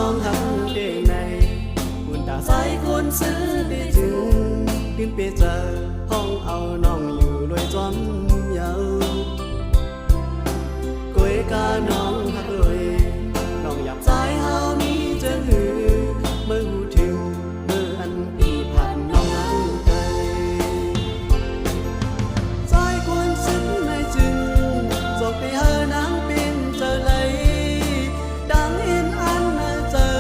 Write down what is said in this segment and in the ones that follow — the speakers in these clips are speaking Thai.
องหักเด้ในคุณตาใสคนซื้อได้ถึงขึ้นไปเจอห้องเอาน้องอยู่ด้วยจอมเยาก้อยกาน้องหักเลยน้องอยากใจเฮานี้จะหือเมื่อหูถึงเมื่ออันปีผ่านน้องนั้นไกลใจควรซึ้งในจึงจบไปเฮอนางเป็นเจอเลยดังเห็นอันน่าเจอ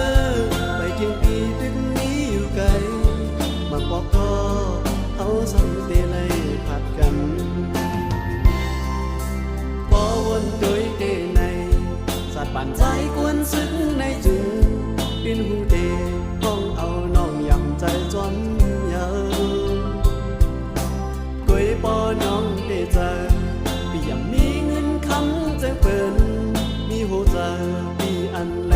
ไปถึงปีตึกนี้อยู่ไกลมาบอกก็เอาสังเตเลยผัดกันพอวนโดยเดในสัตว์ปั่นใจกวนซึ้งในจึงเป็นหูเดห้องเอาน้องยำใจจนเยอะก้อยปอน้องได้เจอปียำมีเงินคำจะเปิ่นมีหัวใจปีอันไหล